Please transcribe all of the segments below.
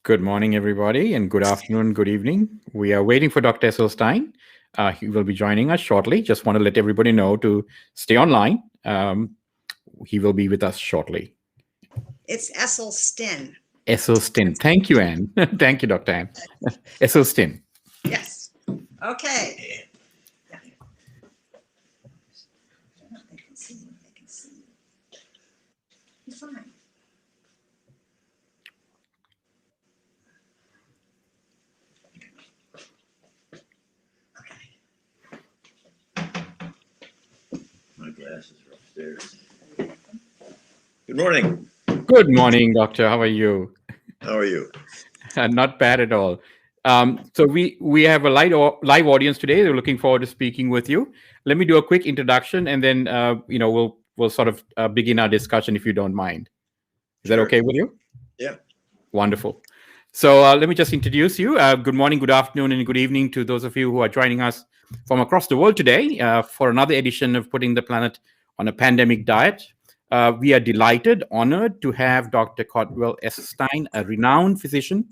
Good morning, everybody, and good afternoon, good evening. We are waiting for Dr. Esselstyn. He will be joining us shortly. Just want to let everybody know to stay online. He will be with us shortly. It's Esselstyn. Esselstyn. Thank you, Anne. Thank you, Dr. Anne. Esselstyn. Yes. Okay. They can see you. They can see you. You're fine. My glasses are upstairs. Good morning. Good morning, Doctor. How are you? How are you? Not bad at all. So we have a live audience today. We're looking forward to speaking with you. Let me do a quick introduction, and then we'll sort of begin our discussion if you don't mind. Is that okay with you? Yeah. Wonderful. So let me just introduce you. Good morning, good afternoon, and good evening to those of you who are joining us from across the world today for another edition of Putting the Planet on a Pandemic Diet. We are delighted, honored to have Dr. Cotwell S Stein, a renowned physician,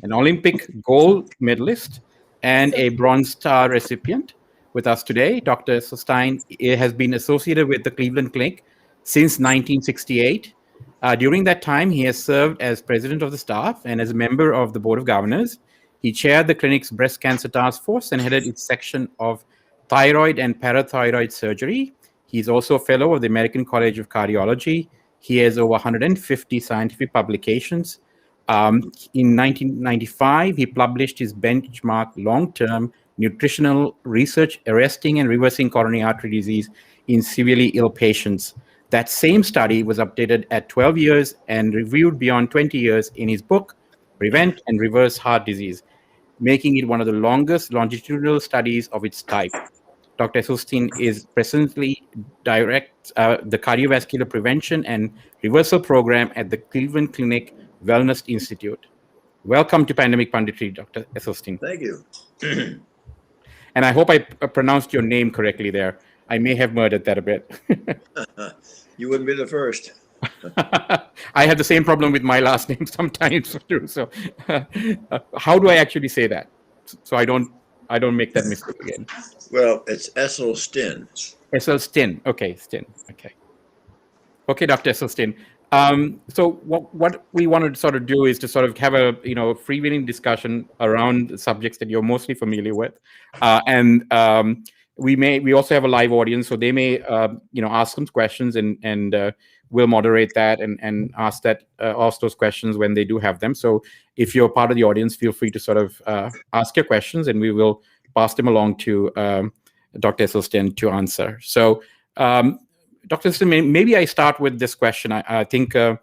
an Olympic gold medalist, and a Bronze Star recipient with us today. Dr. Esselstyn has been associated with the Cleveland Clinic since 1968. During that time, he has served as president of the staff and as a member of the board of governors. He chaired the clinic's breast cancer task force and headed its section of thyroid and parathyroid surgery. He's also a fellow of the American College of Cardiology. He has over 150 scientific publications. In 1995, he published his benchmark long-term nutritional research arresting and reversing coronary artery disease in severely ill patients. That same study was updated at 12 years and reviewed beyond 20 years in his book, Prevent and Reverse Heart Disease, making it one of the longest longitudinal studies of its type. Dr. Esselstyn is presently directs the Cardiovascular Prevention and Reversal Program at the Cleveland Clinic Wellness Institute. Welcome to Pandemic Punditry, Dr. Esselstyn. Thank you. And I hope I pronounced your name correctly there. I may have murdered that a bit. You wouldn't be the first. I had the same problem with my last name sometimes too. So, how do I actually say that so I don't make that mistake again? Well, it's Esselstyn. Esselstyn. Okay, Styn. Okay, Dr. Esselstyn. So what we wanted to sort of do is to sort of have a freewheeling discussion around the subjects that you're mostly familiar with, and we also have a live audience, so they may ask some questions, and we'll moderate that and ask those questions when they do have them. So if you're part of the audience, feel free to sort of ask your questions, and we will pass them along to Dr. Esselstyn to answer. So Dr. Esselstyn, maybe I start with this question. I think the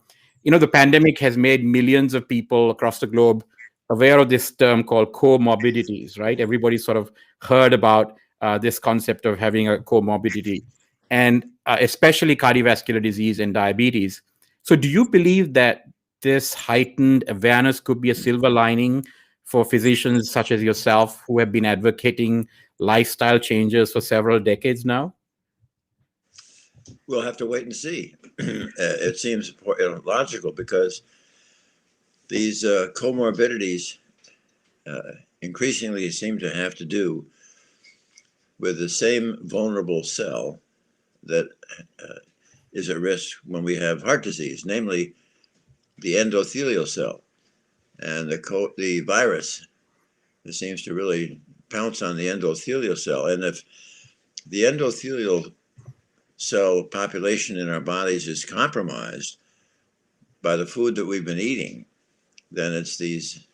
pandemic has made millions of people across the globe aware of this term called comorbidities, right? Everybody sort of heard about this concept of having a comorbidity, and especially cardiovascular disease and diabetes. So do you believe that this heightened awareness could be a silver lining for physicians such as yourself who have been advocating lifestyle changes for several decades now? We'll have to wait and see. It seems logical because these comorbidities increasingly seem to have to do with the same vulnerable cell that is at risk when we have heart disease, namely the endothelial cell. And the virus seems to really pounce on the endothelial cell. And if the endothelial cell population in our bodies is compromised by the food that we've been eating, then it's these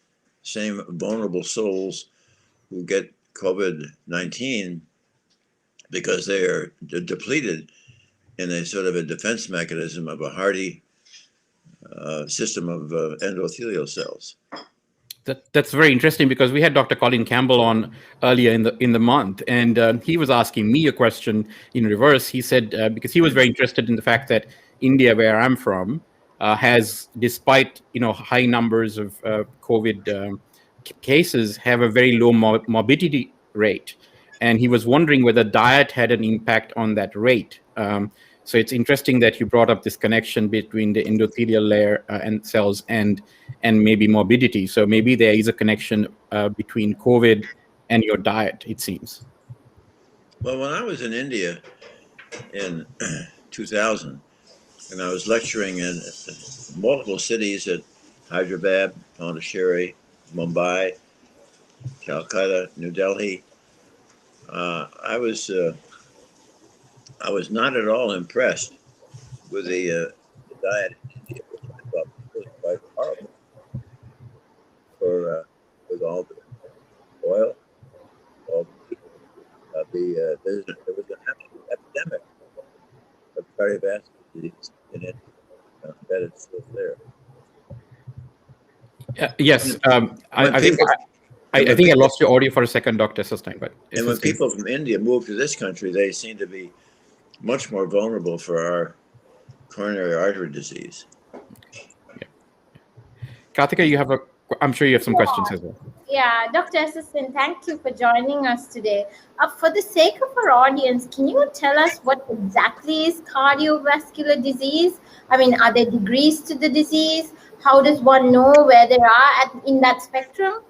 same vulnerable souls who get COVID-19 because they are depleted in a sort of a defense mechanism of a hardy system of endothelial cells. That's very interesting, because we had Dr. Colin Campbell on earlier in the month, and he was asking me a question in reverse. He said because he was very interested in the fact that India, where I'm from, has, despite high numbers of COVID cases, have a very low morbidity rate, and he was wondering whether diet had an impact on that rate. So it's interesting that you brought up this connection between the endothelial layer and cells and maybe morbidity. So maybe there is a connection between COVID and your diet, it seems. Well, when I was in India in 2000, and I was lecturing in multiple cities at Hyderabad, Pondicherry, Mumbai, Calcutta, New Delhi, I was not at all impressed with the diet in India, which I thought was really quite horrible for with all the oil, all the meat. There was an absolute epidemic of cardiovascular disease in India. I bet it's still there. Yes, I think people- I think I lost your audio for a second, Dr. Esselstyn. But And when people from India move to this country, they seem to be much more vulnerable for our coronary artery disease. Karthika, I'm sure you have some questions as well. Yeah, Dr. Esselstyn, thank you for joining us today. For the sake of our audience, can you tell us what exactly is cardiovascular disease? I mean, are there degrees to the disease? How does one know where they are in that spectrum?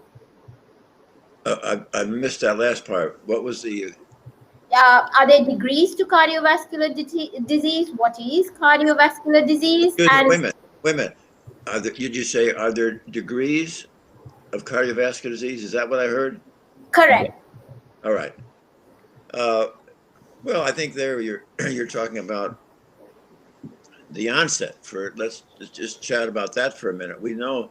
I missed that last part. What was the? Are there degrees to cardiovascular disease? What is cardiovascular disease? Wait a minute. Did you say, are there degrees of cardiovascular disease? Is that what I heard? Correct. All right. Well, I think there you're talking about the onset. Let's just chat about that for a minute. We know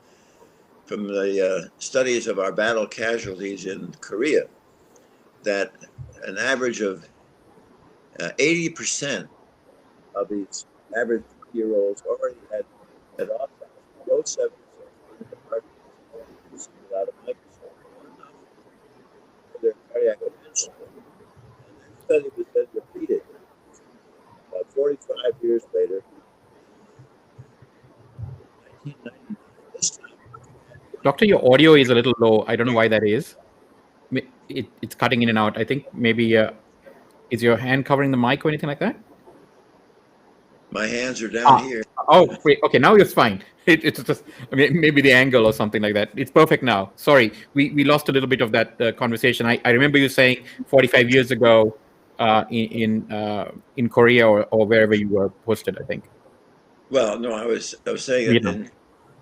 from the studies of our battle casualties in Korea that an average of 80% of these average 20-year-olds already had Oxide. Those 7 without a microscope for their cardiac events. And that study was then repeated 45 years later, 1999. This time, Doctor, your audio is a little low. I don't know why that is. It's cutting in and out. I think maybe is your hand covering the mic or anything like that? my hands are down here. Oh, wait. Okay, now it's fine. It's just maybe the angle or something like that. It's perfect now. Sorry, we lost a little bit of that conversation. I remember you saying 45 years ago in Korea or wherever you were posted, I think. Well, no, I was saying that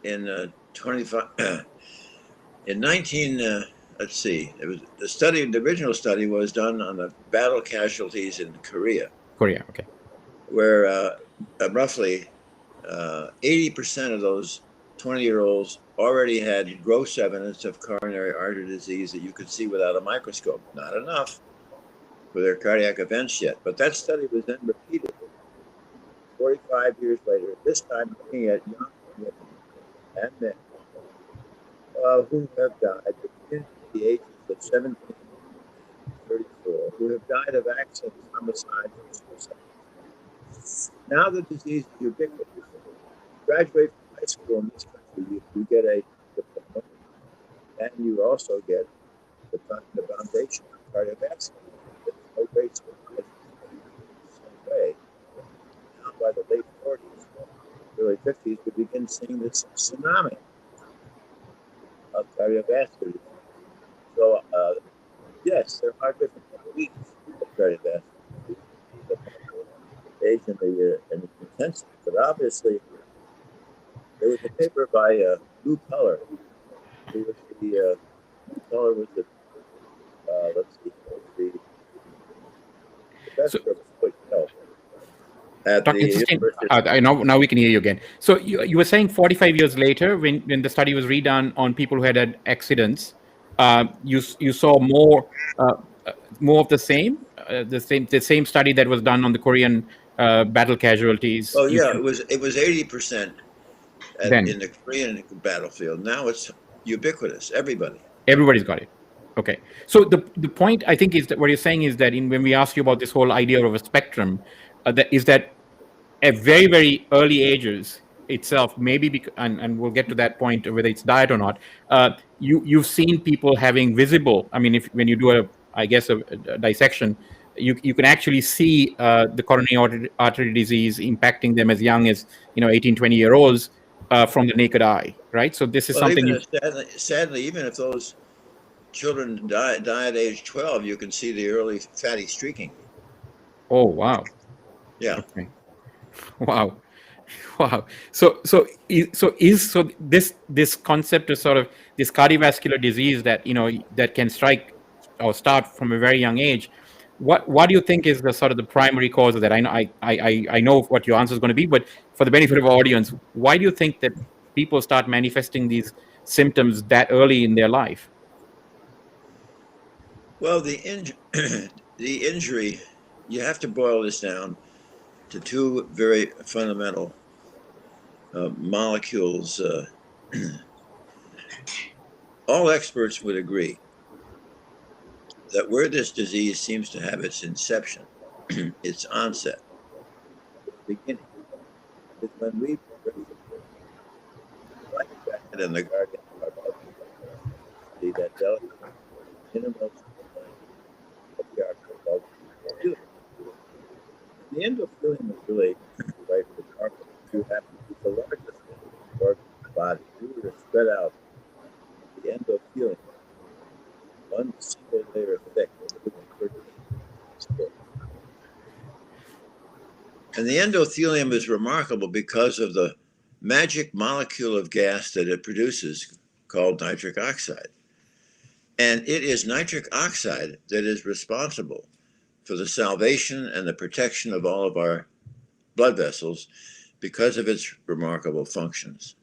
in 25 in 19 let's see, it was the original study was done on the battle casualties in Korea. Korea, okay. Where roughly 80% of those 20-year-olds already had gross evidence of coronary artery disease that you could see without a microscope. Not enough for their cardiac events yet, but that study was then repeated 45 years later, this time looking at young women and men who have died between the ages of 17 and 34, who have died of accidents, homicides, and suicide. Now the disease is ubiquitous. You graduate from high school in this country, you get a diploma, and you also get the foundation of cardiovascular. There's no great surprise in the same way. Now by the late 40s, early 50s, we begin seeing this tsunami of cardiovascular disease. So, yes, there are different weeks of cardiovascular disease. Age and the intensity, but obviously there was a paper by Lou Peller, who was the Peller was the let's see, the professor of public health at the University. Now we can hear you again. So you were saying 45 years later, when the study was redone on people who had accidents, you saw more of the same study that was done on the Korean battle casualties. Oh yeah, it was 80% in the Korean battlefield. Now it's ubiquitous. Everybody's got it. Okay. So the point I think is that what you're saying is that when we ask you about this whole idea of a spectrum, that at very, very early ages itself, maybe and we'll get to that point whether it's diet or not. You've seen people having visible. I mean, when you do a dissection, you can actually see the coronary artery disease impacting them as young as 18, 20-year-olds from the naked eye, right? So this is Well, something even if, sadly, even if those children die at age 12, you can see the early fatty streaking. Oh, wow. Yeah. Okay. Wow. Wow. So this concept of sort of this cardiovascular disease that that can strike or start from a very young age. What do you think is the sort of the primary cause of that? I know what your answer is going to be, but for the benefit of our audience, why do you think that people start manifesting these symptoms that early in their life? Well, the injury, you have to boil this down to two very fundamental molecules. All experts would agree that where this disease seems to have its inception, its onset, its beginning, is when we like that in the guardian of our blood, see that delicate innermost of the artery called the endothelium. The endothelium is really quite remarkable. You have to be the largest organ of the body. You were to spread out the endothelium, one single layer thick, and the endothelium is remarkable because of the magic molecule of gas that it produces called nitric oxide. And it is nitric oxide that is responsible for the salvation and the protection of all of our blood vessels because of its remarkable functions.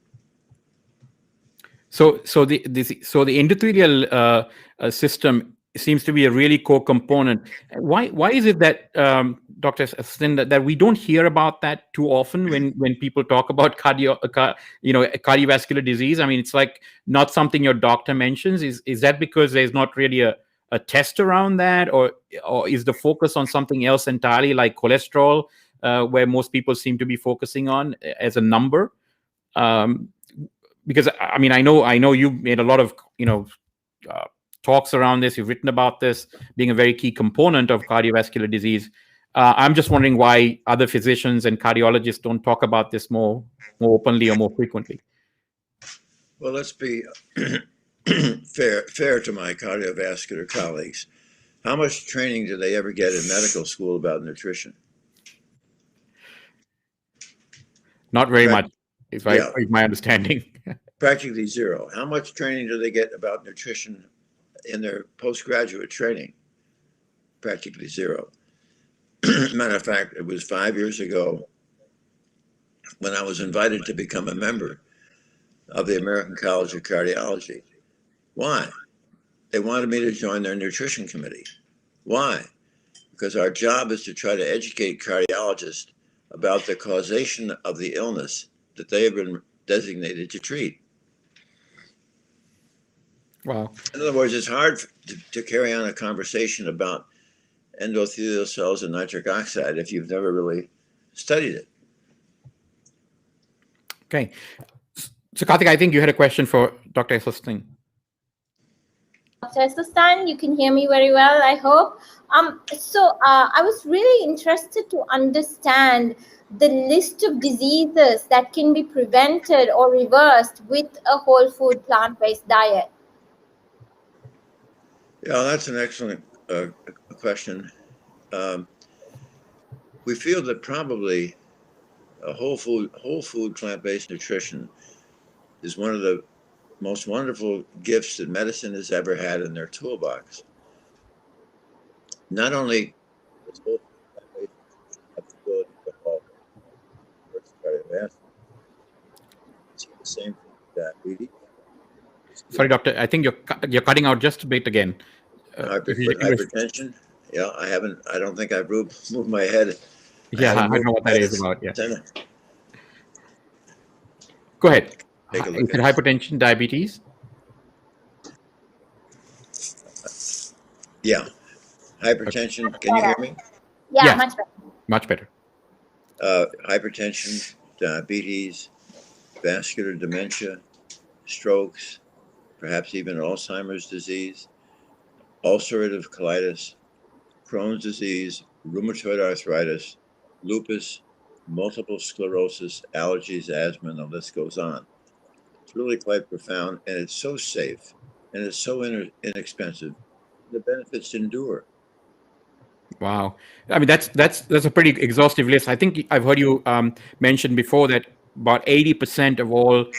So the endothelial system seems to be a really core component. Why is it that Dr. Esselstyn, that we don't hear about that too often when people talk about cardiovascular disease? I mean, it's like not something your doctor mentions. Is that because there's not really a test around that, or is the focus on something else entirely, like cholesterol, where most people seem to be focusing on as a number? Because I mean, I know you made a lot of talks around this. You've written about this being a very key component of cardiovascular disease. I'm just wondering why other physicians and cardiologists don't talk about this more openly or more frequently. Well, let's be fair to my cardiovascular colleagues. How much training do they ever get in medical school about nutrition? Not very much, is my understanding. Practically zero. How much training do they get about nutrition in their postgraduate training? Practically zero. Matter of fact, it was 5 years ago when I was invited to become a member of the American College of Cardiology. Why? They wanted me to join their nutrition committee. Why? Because our job is to try to educate cardiologists about the causation of the illness that they have been designated to treat. Wow. In other words, it's hard to carry on a conversation about endothelial cells and nitric oxide if you've never really studied it. Okay. So, Karthik, I think you had a question for Dr. Esselstyn. Dr. Esselstyn, you can hear me very well, I hope. I was really interested to understand the list of diseases that can be prevented or reversed with a whole food plant-based diet. Yeah, that's an excellent question. We feel that probably a whole food plant-based nutrition is one of the most wonderful gifts that medicine has ever had in their toolbox. Not only does whole food plant-based nutrition have the ability to halt cardiovascular, it's the same thing with diabetes. Sorry, doctor. I think you're cutting out just a bit again. Hypertension. Yeah, I don't think I've moved my head. Yeah, I know what that is about. Yeah. Go ahead. Take a look at hypertension, diabetes. Yeah, hypertension. Can you hear me? Yeah, much better. Much better. Hypertension, diabetes, vascular dementia, strokes, perhaps even Alzheimer's disease, ulcerative colitis, Crohn's disease, rheumatoid arthritis, lupus, multiple sclerosis, allergies, asthma, and the list goes on. It's really quite profound, and it's so safe, and it's so inexpensive. The benefits endure. Wow. I mean, that's a pretty exhaustive list. I think I've heard you mention before that about 80% of all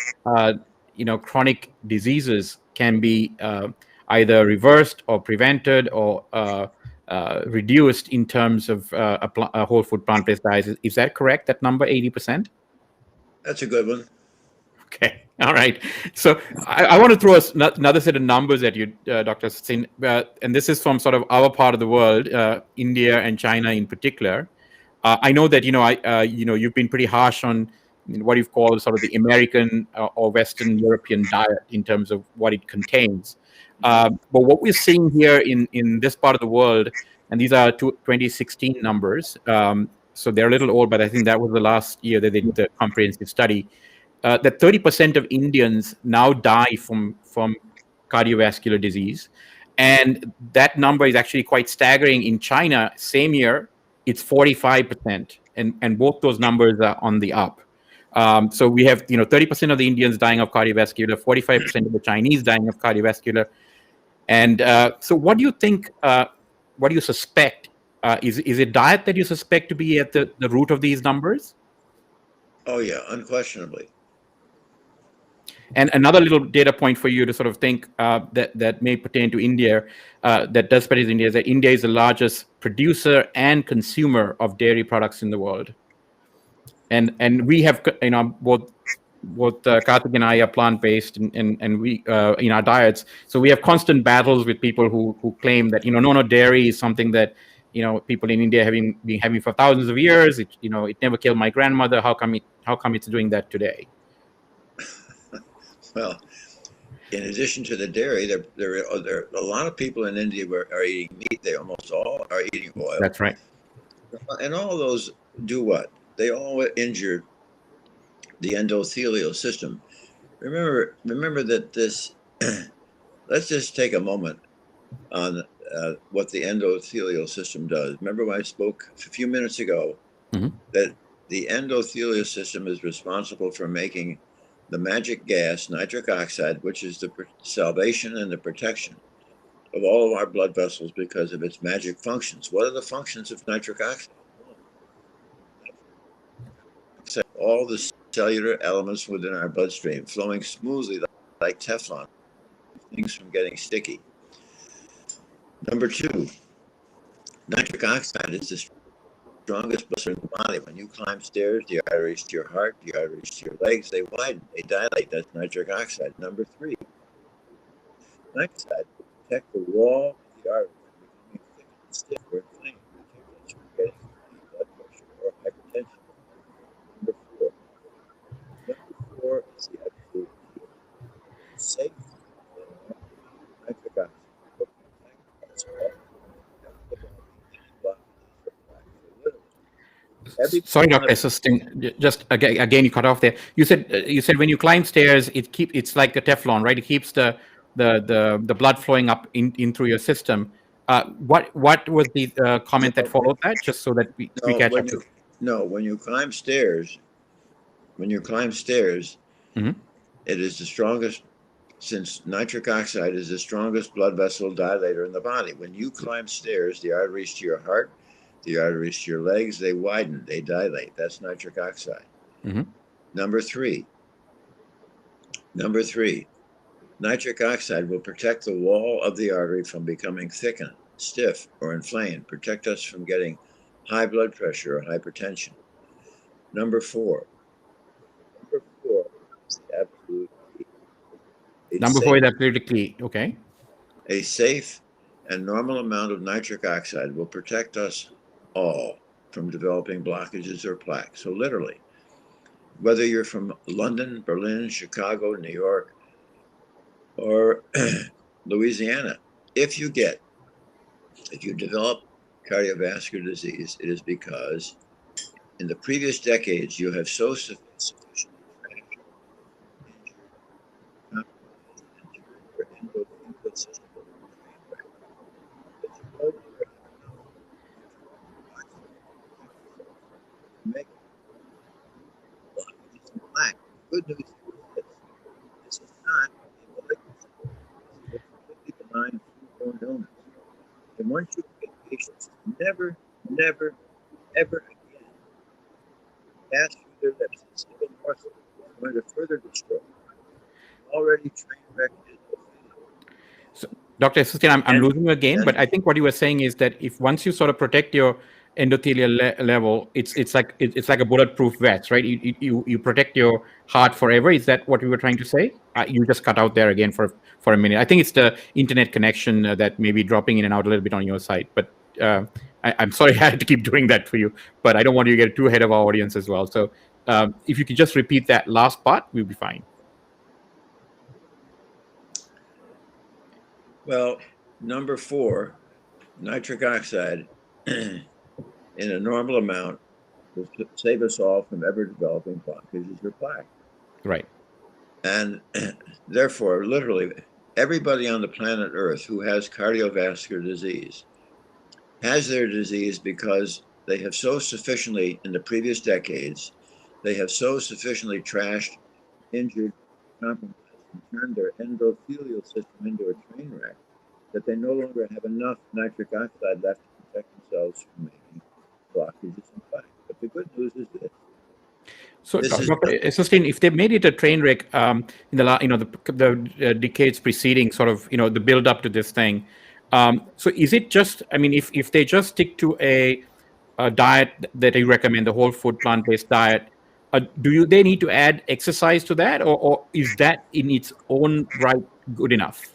chronic diseases can be either reversed or prevented or reduced in terms of a whole food plant-based diet. Is that correct? That number, 80%? That's a good one. Okay. All right. So I want to throw another set of numbers at you, Dr. Sin, and this is from sort of our part of the world, India and China in particular. I know that you've been pretty harsh on what you've called sort of the American or Western European diet in terms of what it contains. But what we're seeing here in this part of the world, and these are 2016 numbers, so they're a little old, but I think that was the last year that they did the comprehensive study. That 30% of Indians now die from cardiovascular disease, and that number is actually quite staggering. In China, same year, it's 45%, and both those numbers are on the up. So we have 30% of the Indians dying of cardiovascular, 45% of the Chinese dying of cardiovascular, and so what do you think? What do you suspect? Is it diet that you suspect to be at the root of these numbers? Oh yeah, unquestionably. And another little data point for you to sort of think that may pertain to India, that does pertain to India, is that India is the largest producer and consumer of dairy products in the world. And we have, both Karthik and I are plant-based, and we in our diets. So we have constant battles with people who claim that no, dairy is something that people in India have been having for thousands of years. It never killed my grandmother. How come it's doing that today? Well, in addition to the dairy, there are a lot of people in India are eating meat. They almost all are eating oil. That's right. And all of those do what? They all injure the endothelial system. Remember that this. Let's just take a moment on what the endothelial system does. Remember when I spoke a few minutes ago that the endothelial system is responsible for making the magic gas, nitric oxide, which is the salvation and the protection of all of our blood vessels because of its magic functions. What are the functions of nitric oxide? All the cellular elements within our bloodstream flowing smoothly like Teflon, things from getting sticky. Number two, nitric oxide is the strongest blood in the body. When you climb stairs, the arteries to your heart, the arteries to your legs, they widen, they dilate. That's nitric oxide. Number three, nitric oxide will protect the wall of the artery from becoming thick and stiff or inflamed, protect us from getting high blood pressure or hypertension. Number four is the absolute key. Safe and normal nitric oxide will protect us all from the body any blockages or plaques. Sorry, Dr. Esselstyn, just again you cut off there. You said when you climb stairs, it's like the Teflon, right? It keeps the blood flowing up in through your system. What was the comment that followed that? Just so that we catch up. When you climb stairs, it is the strongest, since nitric oxide is the strongest blood vessel dilator in the body. When you climb stairs, the arteries to your heart, the arteries to your legs, they widen, they dilate. That's nitric oxide. Number three, nitric oxide will protect the wall of the artery from becoming thickened, stiff, or inflamed, protect us from getting high blood pressure or hypertension. Number four is the absolute key. Number four is absolutely key. Okay. A safe and normal amount of nitric oxide will protect us all from developing blockages or plaques. So literally, whether you're from London, Berlin, Chicago, New York, or Louisiana, if you develop cardiovascular disease, it is because in the previous decades you have so sufficiently trashed, injured, compromised, and turned your endothelial system not a malignancy. This is a completely benign foodborne illness. And once you get patients to never, never, ever again pass through their lips a single morsel, it's going to further destroy already train wrecked endothelium. So, Dr. Esselstyn, I'm And- losing you again, and- but I think what you were saying is that if once you sort of protect your endothelial level, it's like a bulletproof vest, right? You protect your heart forever. Is that what you were trying to say? You just cut out there again for a minute. I think it's the internet connection that may be dropping in and out a little bit on your side. But I'm sorry I had to keep doing that for you. But I don't want you to get too ahead of our audience as well. So if you could just repeat that last part, we'll be fine. Well, number 4, nitric oxide in a normal amount will save us all from ever developing blockages or plaque. Right. And therefore, literally, everybody on the planet Earth who has cardiovascular disease has their disease because they have so sufficiently, in the previous decades, they have so sufficiently trashed, injured, compromised, and turned their endothelial system into a train wreck that they no longer have enough nitric oxide left to protect themselves from making blockages and plaque. But the good news is this. So, Dr. Esselstyn, if they made it a train wreck in the decades preceding, sort of, the build up to this thing, so is it just? I mean, if they just stick to a diet that you recommend, the whole food plant-based diet, they need to add exercise to that, or is that in its own right good enough?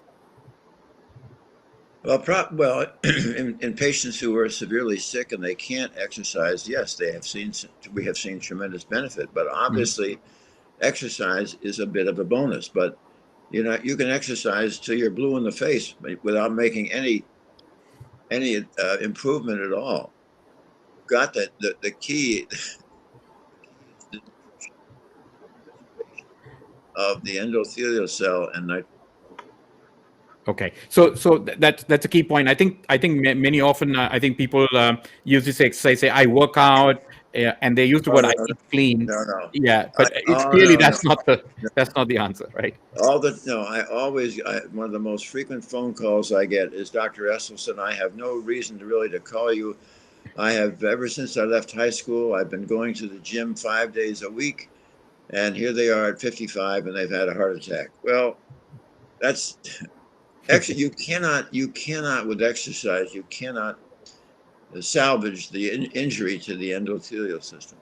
Well, in patients who are severely sick and they can't exercise, yes, we have seen tremendous benefit. But obviously, exercise is a bit of a bonus. But you can exercise till you're blue in the face without making any improvement at all. You've got that the key is the nutrition of the endothelial cell and nitrogen. Okay, so that's a key point. I think many often I think people use this exercise, say I work out, and they use the word I eat clean. No. Yeah, but it's clearly that's not the answer, right? One of the most frequent phone calls I get is, Dr. Esselstyn, I have no reason to call you. I have, ever since I left high school, I've been going to the gym 5 days a week, and here they are at 55 and they've had a heart attack. Well, that's actually, you cannot with exercise, you cannot salvage the injury to the endothelial system.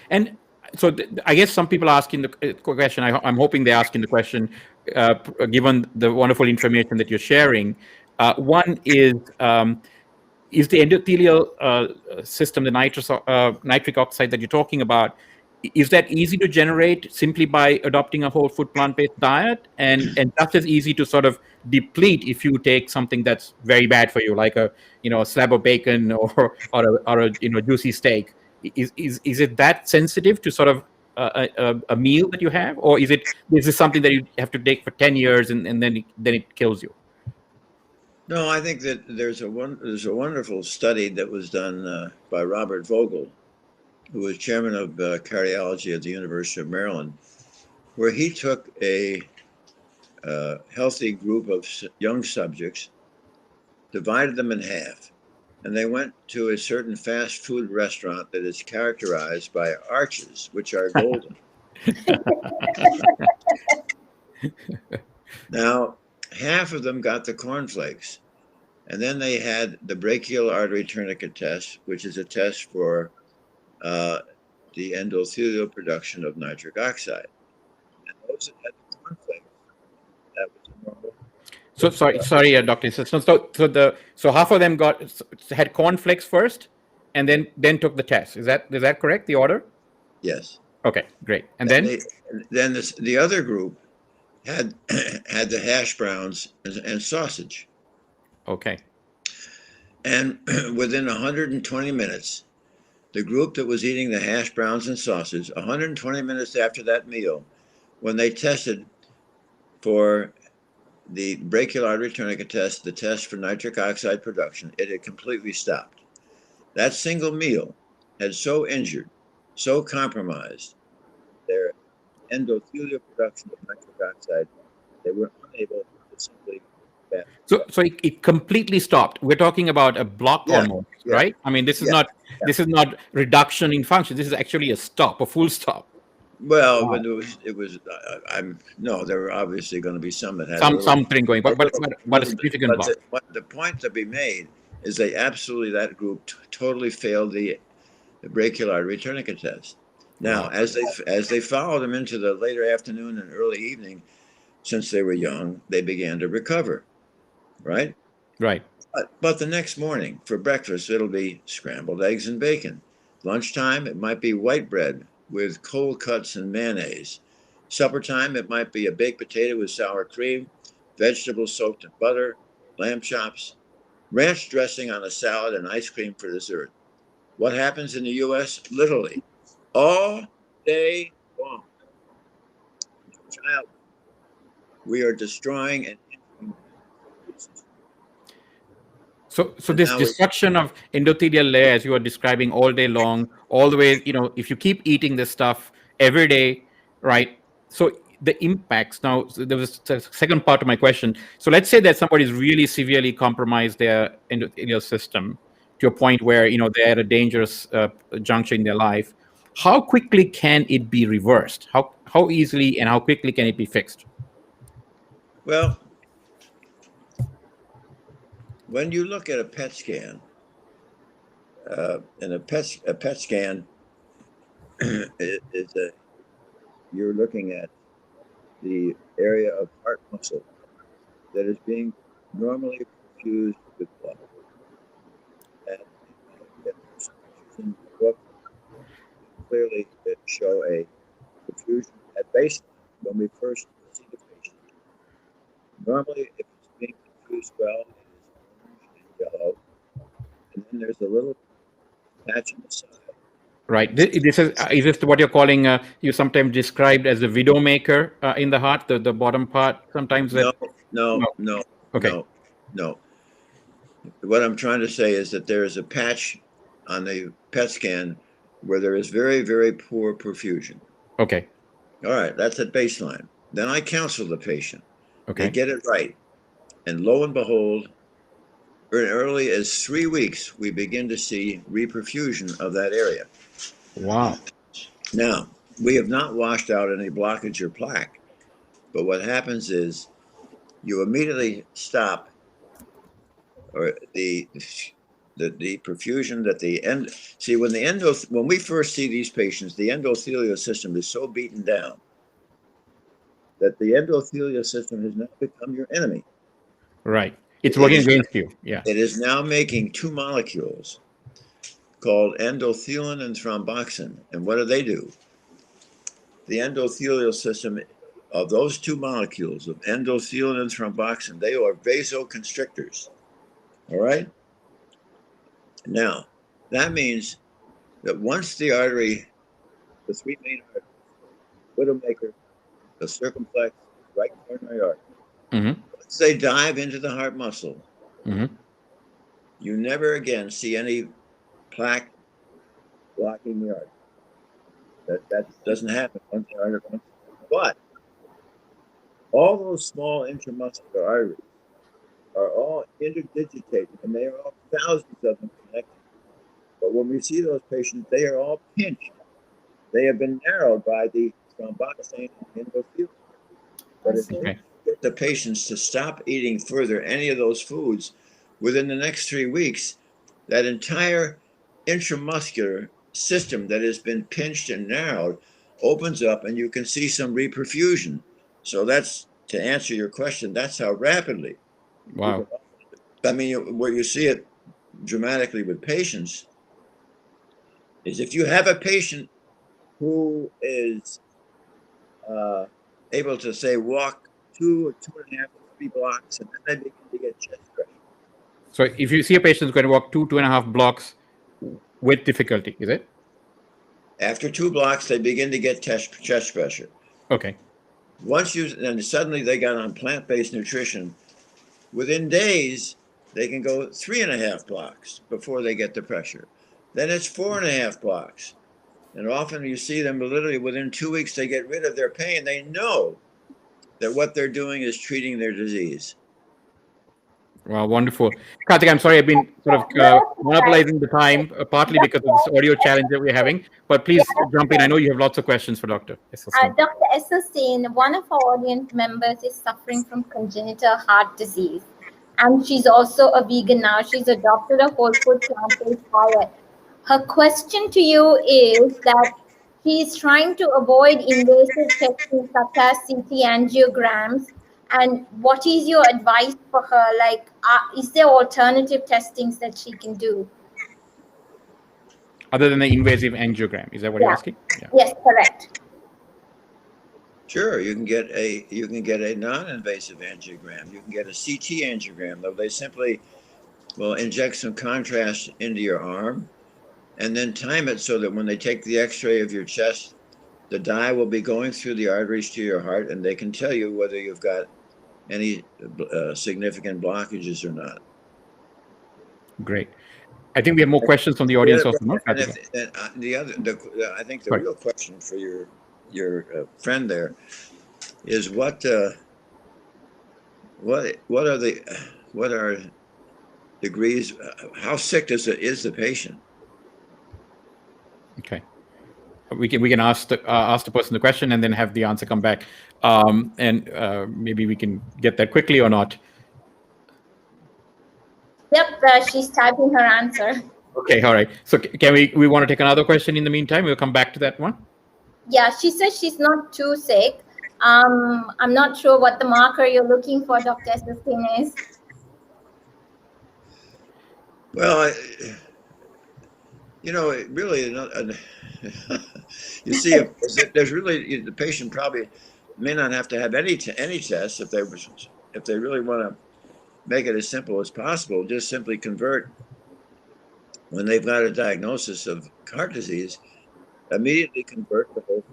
And so I guess some people are asking the question, I'm hoping they're asking the question, given the wonderful information that you're sharing. One is the endothelial system, the nitric oxide that you're talking about, is that easy to generate simply by adopting a whole food plant-based diet, and just as easy to sort of deplete if you take something that's very bad for you, like a slab of bacon or a juicy steak? Is it that sensitive to sort of a meal that you have, or is this something that you have to take for 10 years and then it kills you? No, I think that there's a wonderful study that was done by Robert Vogel, who was chairman of cardiology at the University of Maryland, where he took a healthy group of young subjects, divided them in half, and they went to a certain fast food restaurant that is characterized by arches, which are golden. Now, half of them got the cornflakes, and then they had the brachial artery tourniquet test, which is a test for the endothelial production of nitric oxide. And those that had the cornflakes, that was a normal. So sorry, Dr. So half of them had cornflakes first, and then took the test. Is that correct? The order? Yes. Okay, great. And then the other group had the hash browns and sausage. Okay. And within 120 minutes, the group that was eating the hash browns and sausage, 120 minutes after that meal, when they tested for the brachial artery tourniquet test, the test for nitric oxide production, it had completely stopped. That single meal had so injured, so compromised their endothelial production of nitric oxide, they were unable to simply combat. So it completely stopped. We're talking about a block Yeah, almost, yeah, right? I mean, this is yeah, not yeah. this is not reduction in function. This is actually a stop, a full stop. Well, Wow. when it was, I'm no, there were obviously going to be some that had a little, Something going, a but little, a little bit. significant block. But the point to be made is they absolutely, that group totally failed the brachial artery tourniquet test. Now, Wow. as they followed them into the later afternoon and early evening, since they were young, they began to recover, right? Right. But the next morning for breakfast, it'll be scrambled eggs and bacon. Lunchtime, it might be white bread with cold cuts and mayonnaise. Supper time, it might be a baked potato with sour cream, vegetables soaked in butter, lamb chops, ranch dressing on a salad, and ice cream for dessert. What happens in the U.S.? Literally, all day long. Child, we are destroying and injuring the system. So And this now we, destruction of endothelial layer, as you are describing all day long, all the way, if you keep eating this stuff every day, right? So the impacts now, so there was the second part of my question. So let's say that somebody's really severely compromised their endothelial system to a point where, they're at a dangerous juncture in their life. How quickly can it be reversed? How easily and how quickly can it be fixed? well, when you look at a PET scan, and a PET scan is you're looking at the area of heart muscle that is being normally perfused with blood. And some pictures in the book clearly show a perfusion at baseline when we first see the patient. Normally, if it's being perfused well, it is orange and yellow, and then there's a little patch on the side. Right. This is this what you're calling? You sometimes described as the widowmaker in the heart, the bottom part. Sometimes that. No. Okay. No. What I'm trying to say is that there is a patch on the PET scan where there is very, very poor perfusion. Okay. All right, that's at baseline. Then I counsel the patient. They Okay. get it right. And lo and behold, early as 3 weeks, we begin to see reperfusion of that area. Wow. Now, we have not washed out any blockage or plaque, but what happens is you immediately stop, or the perfusion that the end. See, when we first see these patients, the endothelial system is so beaten down that the endothelial system has now become your enemy. Right. It's working against you. Yeah. It is now making two molecules called endothelin and thromboxane. And what do? The endothelial system of those two molecules of endothelin and thromboxane, they are vasoconstrictors. All right? Now, that means that once the artery, the three main arteries, widowmaker, the circumflex, right coronary artery, once they dive into the heart muscle, you never again see any plaque blocking the artery. That doesn't happen once the artery. But all those small intramuscular arteries are all interdigitated, and they are all thousands of them connected. But when we see those patients, they are all pinched. They have been narrowed by the thromboxane and endothelium. But if you get the patients to stop eating further any of those foods within the next 3 weeks, that entire intramuscular system that has been pinched and narrowed opens up, and you can see some reperfusion. So that's, to answer your question, that's how rapidly. Wow. I mean, where you see it dramatically with patients is if you have a patient who is able to, say, walk 2 or 2.5 or 3 blocks, and then they begin to get chest pressure. So if you see a patient who's going to walk 2.5 blocks with difficulty, is it? After 2 blocks, they begin to get chest pressure. Okay. And suddenly they got on plant-based nutrition. Within days, they can go 3.5 blocks before they get the pressure. Then it's 4.5 blocks. And often you see them literally within 2 weeks, they get rid of their pain. They know that what they're doing is treating their disease. Wow, wonderful. Karthik, I'm sorry I've been sort of monopolizing the time, partly because of this audio challenge that we're having. But please jump in. I know you have lots of questions for Dr. Esselstyn. Dr. Esselstyn, one of our audience members is suffering from congenital heart disease. And she's also a vegan now. She's adopted a whole food plant-based diet. Her question to you is that she's trying to avoid invasive testing such as CT angiograms. And what is your advice for her? Like, is there alternative testings that she can do? Other than the invasive angiogram, is that what you're asking? Yeah. Yes, correct. Sure, you can get a non-invasive angiogram. You can get a CT angiogram, though they simply will inject some contrast into your arm and then time it so that when they take the x-ray of your chest, the dye will be going through the arteries to your heart, and they can tell you whether you've got any significant blockages or not. Great. I think we have more questions from the audience also. No? I think the real question for your friend there is what are degrees? How sick is the patient? Okay. We can ask the person the question and then have the answer come back, and maybe we can get that quickly or not. Yep, she's typing her answer. Okay, all right. So can we want to take another question in the meantime? We'll come back to that one. Yeah, she says she's not too sick. I'm not sure what the marker you're looking for, Dr. Esselstyn, is. Well, it really, you see, there's really, the patient probably may not have to have any tests if they really want to make it as simple as possible. Just simply convert, when they've got a diagnosis of heart disease, immediately convert the whole.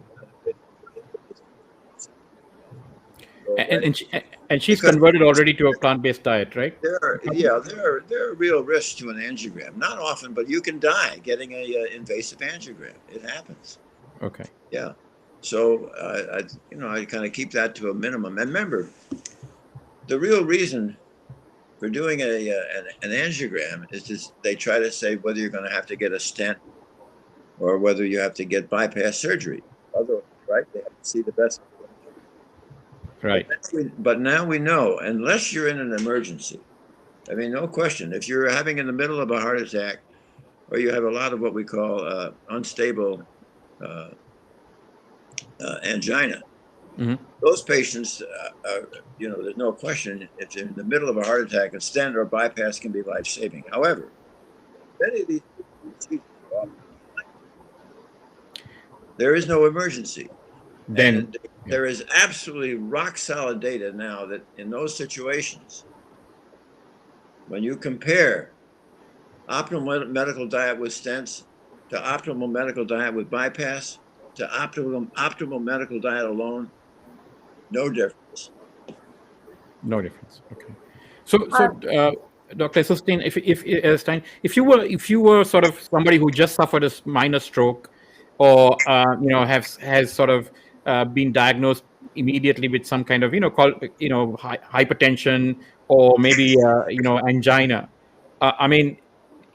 And she's converted already to a plant-based diet, right? There are real risks to an angiogram. Not often, but you can die getting a invasive angiogram. It happens. Okay. Yeah. So I kind of keep that to a minimum. And remember, the real reason for doing an angiogram is just they try to say whether you're going to have to get a stent or whether you have to get bypass surgery. Otherwise, right? They have to see the best. Right. But now we know, unless you're in an emergency, I mean, no question, if you're having in the middle of a heart attack, or you have a lot of what we call unstable angina, those patients, there's no question, if they're in the middle of a heart attack, a stent or bypass can be life-saving. However, many of these people, there is no emergency. Then there is absolutely rock-solid data now that in those situations, when you compare optimal medical diet with stents to optimal medical diet with bypass to optimal medical diet alone, no difference. No difference. Okay. So Dr. Esselstyn, if you were sort of somebody who just suffered a minor stroke, or has sort of been diagnosed immediately with some kind of hypertension or maybe angina, I mean,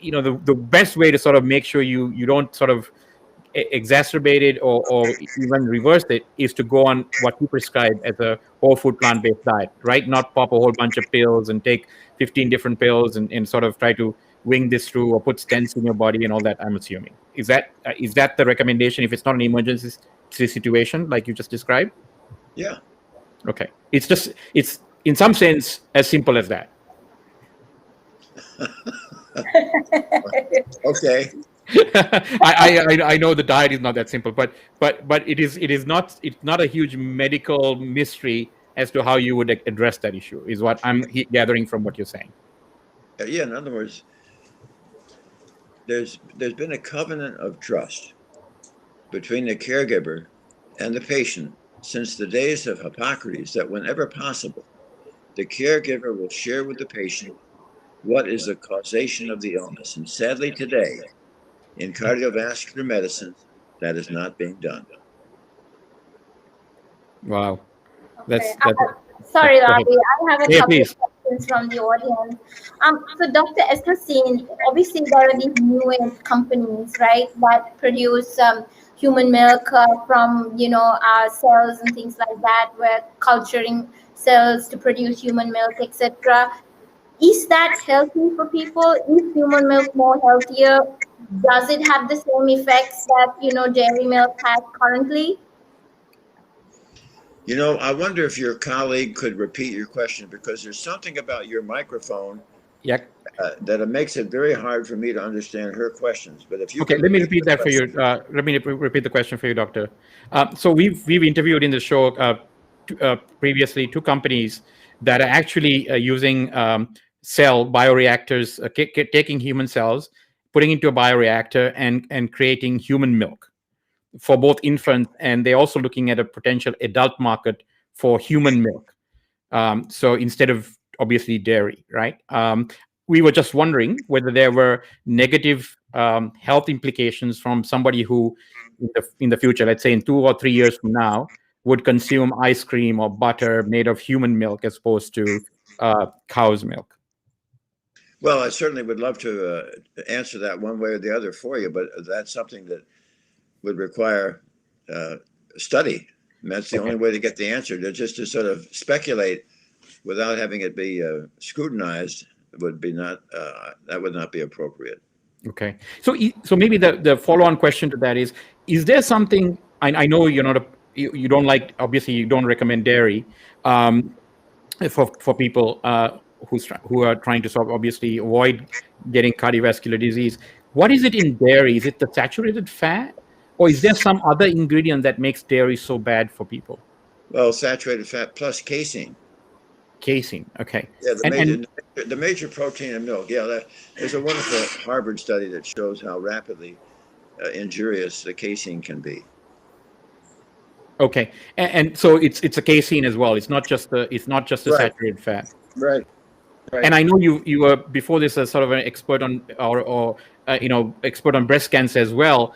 the best way to sort of make sure you don't sort of exacerbate it or even reverse it is to go on what you prescribe as a whole food plant-based diet, right? Not pop a whole bunch of pills and take 15 different pills and sort of try to wing this through or put stents in your body and all that, I'm assuming. Is that the recommendation if it's not an emergency situation like you just described? Yeah. Okay. It's in some sense as simple as that. Okay. I know the diet is not that simple, but it's not a huge medical mystery as to how you would address that issue, is what I'm gathering from what you're saying. Yeah, in other words, there's been a covenant of trust between the caregiver and the patient since the days of Hippocrates that whenever possible, the caregiver will share with the patient what is the causation of the illness. And sadly today, in cardiovascular medicine, That is not being done. Wow. Okay. That's Sorry, go ahead. Ravi. I have a Yeah, couple please. of questions from the audience. So, Dr. Esselstyn, obviously there are these new age companies, right, that produce human milk from cells and things like that. We're culturing cells to produce human milk, etc. Is that healthy for people? Is human milk more healthier? Does it have the same effects that dairy milk has currently? I wonder if your colleague could repeat your question, because there's something about your microphone Yeah. that it makes it very hard for me to understand her questions. But if you Okay, could let me repeat repeat the that for you. question. Let me repeat the question for you, Doctor. So we've interviewed in the show previously two companies that are actually using cell bioreactors, taking human cells, putting into a bioreactor, and creating human milk for both infants, and they're also looking at a potential adult market for human milk. So instead of obviously dairy, right? We were just wondering whether there were negative health implications from somebody who, in the future, let's say in 2 or 3 years from now, would consume ice cream or butter made of human milk as opposed to cow's milk. Well, I certainly would love to answer that one way or the other for you, but that's something that would require study. And that's the only way to get the answer. Just to sort of speculate without having it be scrutinized would be not that would not be appropriate. Okay, so maybe the follow-on question to that is there something? I know you're not you don't like, obviously you don't recommend dairy for people who are trying to sort of obviously avoid getting cardiovascular disease. What is it in dairy? Is it the saturated fat, or is there some other ingredient that makes dairy so bad for people? Well, saturated fat plus casein. Casein, okay. Yeah, And the major protein in milk. Yeah, there's a wonderful Harvard study that shows how rapidly injurious the casein can be. okay, and so it's a casein as well. It's not just the Right. saturated fat. Right. Right. And I know you were before this a sort of an expert on or expert on breast cancer as well.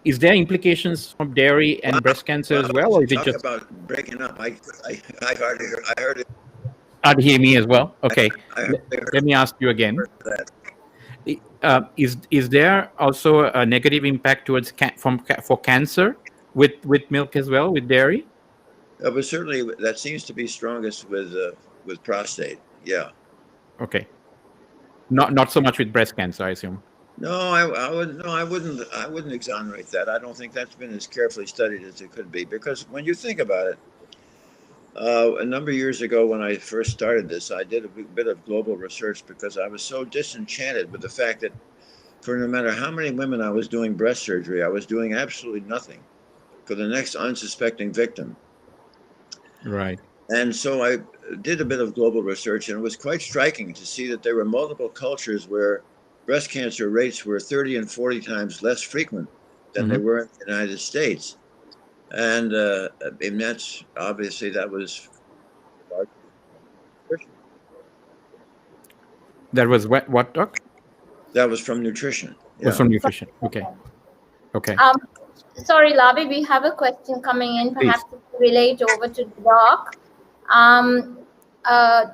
Is there implications from dairy and breast cancer as well, or is it Talk just about breaking up. I heard it. hear me as well? Okay, I heard let me ask you again. that. Is there also a negative impact towards for cancer with milk as well, with dairy? But certainly that seems to be strongest with prostate. Yeah. Okay, not so much with breast cancer, I assume. No, I wouldn't exonerate that. I don't think that's been as carefully studied as it could be, because when you think about it, a number of years ago when I first started this, I did a bit of global research because I was so disenchanted with the fact that for no matter how many women I was doing breast surgery, I was doing absolutely nothing for the next unsuspecting victim. Right. And so I did a bit of global research, and it was quite striking to see that there were multiple cultures where breast cancer rates were 30 and 40 times less frequent than they were in the United States. And that's obviously that was nutrition. That was what, Doc? That was from nutrition. Was Yeah. from nutrition. Okay. Okay. Sorry, Labi, we have a question coming in. Please. Perhaps to relate over to the doc.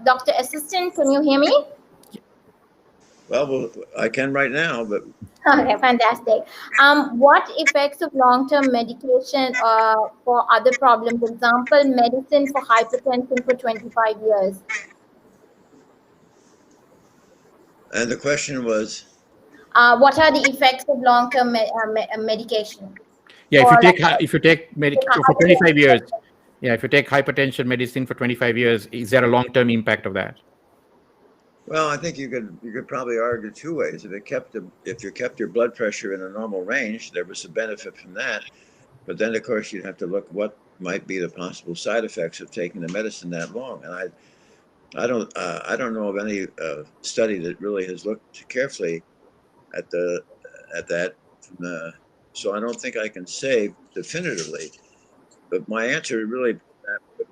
Dr. Esselstyn, can you hear me? Well, I can right now, but Okay, fantastic. What effects of long-term medication for other problems? Example, medicine for hypertension for 25 years. and the question was, What are the effects of long-term medication? Yeah, Or if you take for 25 years, yeah, if you take hypertension medicine for 25 years, is there a long-term impact of that? well, I think you could probably argue two ways. If you kept your blood pressure in a normal range, there was a benefit from that. But then, of course, you'd have to look what might be the possible side effects of taking the medicine that long. And I don't know of any study that really has looked carefully at that. So I don't think I can say definitively. But my answer really to that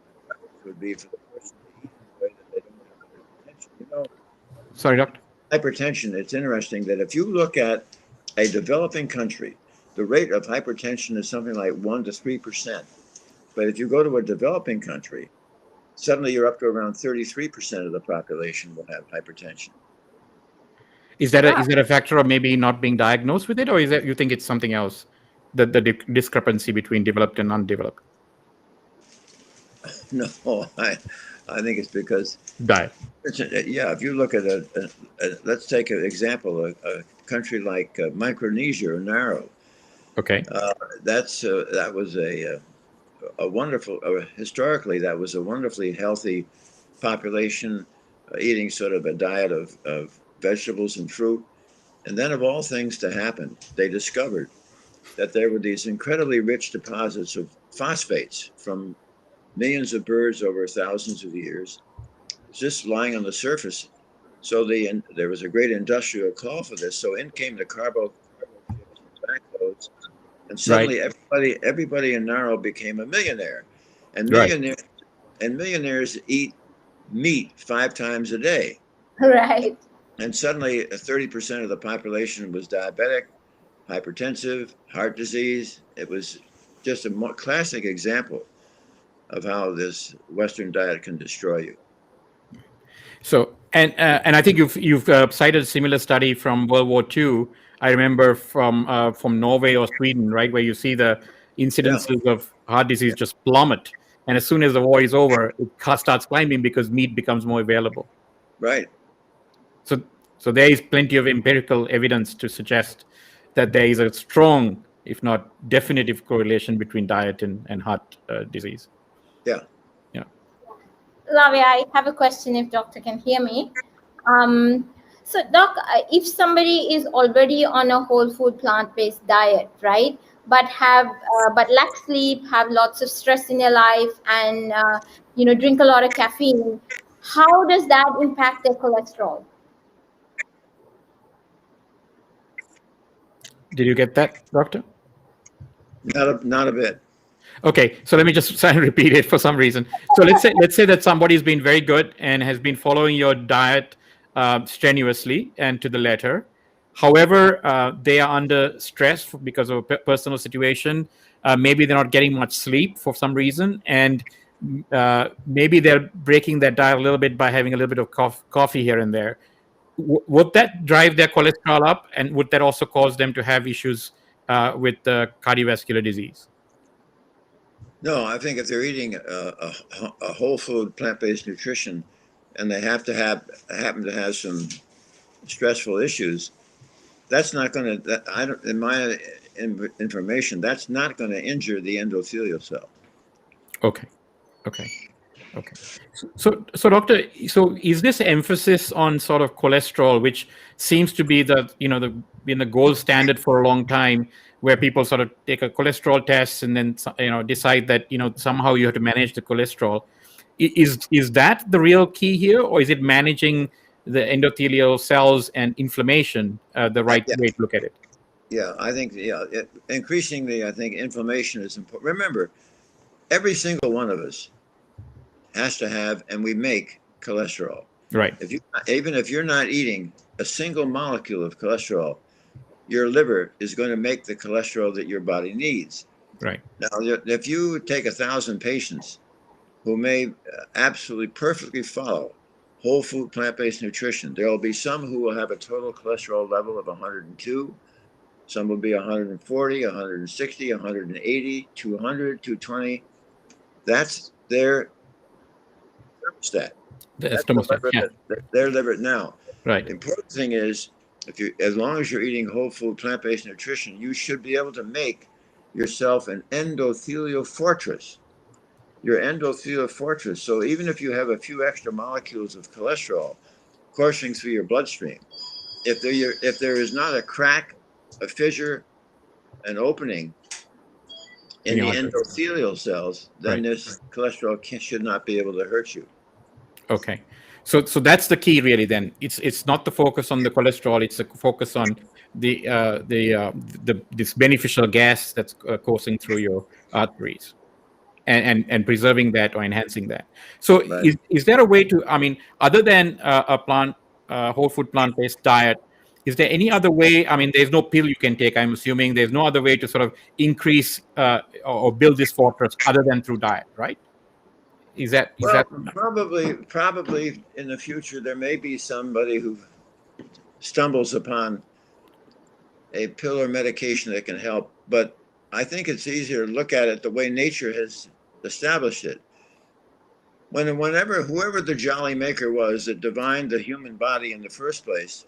would be for the person to eat in a way that they don't have hypertension. Sorry, doctor. Hypertension. It's interesting that if you look at a developing country the rate of hypertension is something like 1 to 3%. But if you go to a developing country, suddenly you're up to around 33% of the population will have hypertension. Is that a factor of maybe not being diagnosed with it, or is that you think it's something else? The discrepancy between developed and undeveloped. No, I think it's because Diet. Yeah, if you look at let's take an example, a country like Micronesia or Nauru. Okay. That was a wonderful, historically, that was a wonderfully healthy population, eating sort of a diet of vegetables and fruit. And then of all things to happen, they discovered that there were these incredibly rich deposits of phosphates from millions of birds over thousands of years, just lying on the surface. So there was a great industrial call for this. So in came the backloads, and suddenly everybody in Nauru became a millionaire, and millionaires eat meat 5 times a day. Right. And suddenly 30% of the population was diabetic, hypertensive, heart disease. It was just a classic example of how this Western diet can destroy you. So, and I think you've cited a similar study from World War II. I remember from Norway or Sweden, right, where you see the incidences of heart disease just plummet, and as soon as the war is over, it starts climbing because meat becomes more available. Right. So there is plenty of empirical evidence to suggest that there is a strong, if not definitive, correlation between diet and heart disease. Yeah. Ravi, I have a question if doctor can hear me. So doc, if somebody is already on a whole food plant-based diet, right, but lack sleep, have lots of stress in their life, and drink a lot of caffeine, how does that impact their cholesterol? Did you get that, doctor? Not a bit. Okay, so let me just try and repeat it for some reason. So let's say that somebody's been very good and has been following your diet strenuously and to the letter. However, they are under stress because of a personal situation. Maybe they're not getting much sleep for some reason, and maybe they're breaking their diet a little bit by having a little bit of coffee here and there. Would that drive their cholesterol up, and would that also cause them to have issues with cardiovascular disease? No, I think if they're eating a whole food plant-based nutrition, and they happen to have some stressful issues, that's not going to. In my information, that's not going to injure the endothelial cell. Okay. So doctor, so is this emphasis on sort of cholesterol, which seems to be been the gold standard for a long time, where people sort of take a cholesterol test and then decide that somehow you have to manage the cholesterol? Is that the real key here, or is it managing the endothelial cells and inflammation the right way to look at it? Yeah, I think increasingly, I think inflammation is important. Remember, every single one of us has to have, and we make cholesterol. Right. Even if you're not eating a single molecule of cholesterol, your liver is going to make the cholesterol that your body needs. Right. Now, if you take 1,000 patients who may absolutely perfectly follow whole food plant-based nutrition, there will be some who will have a total cholesterol level of 102. Some will be 140, 160, 180, 200, 220. That's their thermostat. That's thermostat. Their liver now. Right. The important thing is, as long as you're eating whole food plant-based nutrition, you should be able to make yourself an endothelial fortress. Your endothelial fortress. So even if you have a few extra molecules of cholesterol coursing through your bloodstream, if there is not a crack, a fissure, an opening in the endothelial cells, then this cholesterol should not be able to hurt you. Okay, so that's the key, really. Then it's not the focus on the cholesterol; it's the focus on this beneficial gas that's coursing through your arteries, and preserving that or enhancing that. So, is there a way to? I mean, other than a whole food plant-based diet, Is there any other way? I mean, there's no pill you can take. I'm assuming there's no other way to sort of increase or build this fortress other than through diet, right? Is that probably in the future there may be somebody who stumbles upon a pill or medication that can help, but I think it's easier to look at it the way nature has established it. Whoever the jolly maker was that divined the human body in the first place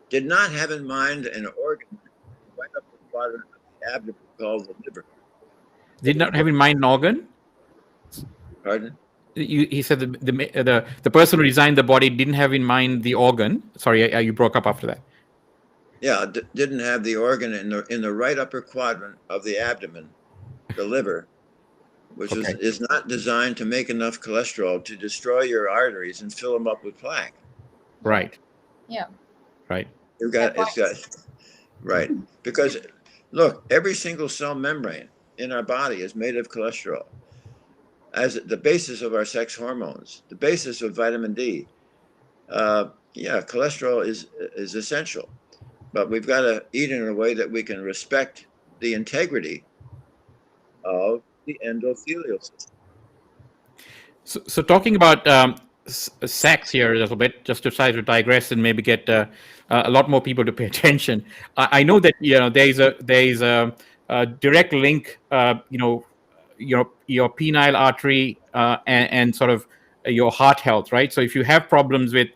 did not have in mind an organ right up the quadrant of the abdomen called the liver. Did not have in mind an organ? Pardon? He said the person who designed the body didn't have in mind the organ. Sorry, you broke up after that. Yeah, didn't have the organ in the right upper quadrant of the abdomen, the liver, which is not designed to make enough cholesterol to destroy your arteries and fill them up with plaque. Right. Yeah. Right. Right. Because look, every single cell membrane in our body is made of cholesterol. As the basis of our sex hormones, the basis of vitamin D. Cholesterol is essential, but we've got to eat in a way that we can respect the integrity of the endothelial system. So talking about sex here a little bit, just to try to digress and maybe get a lot more people to pay attention. I know that there is a direct link, your penile artery and sort of your heart health, right? So if you have problems with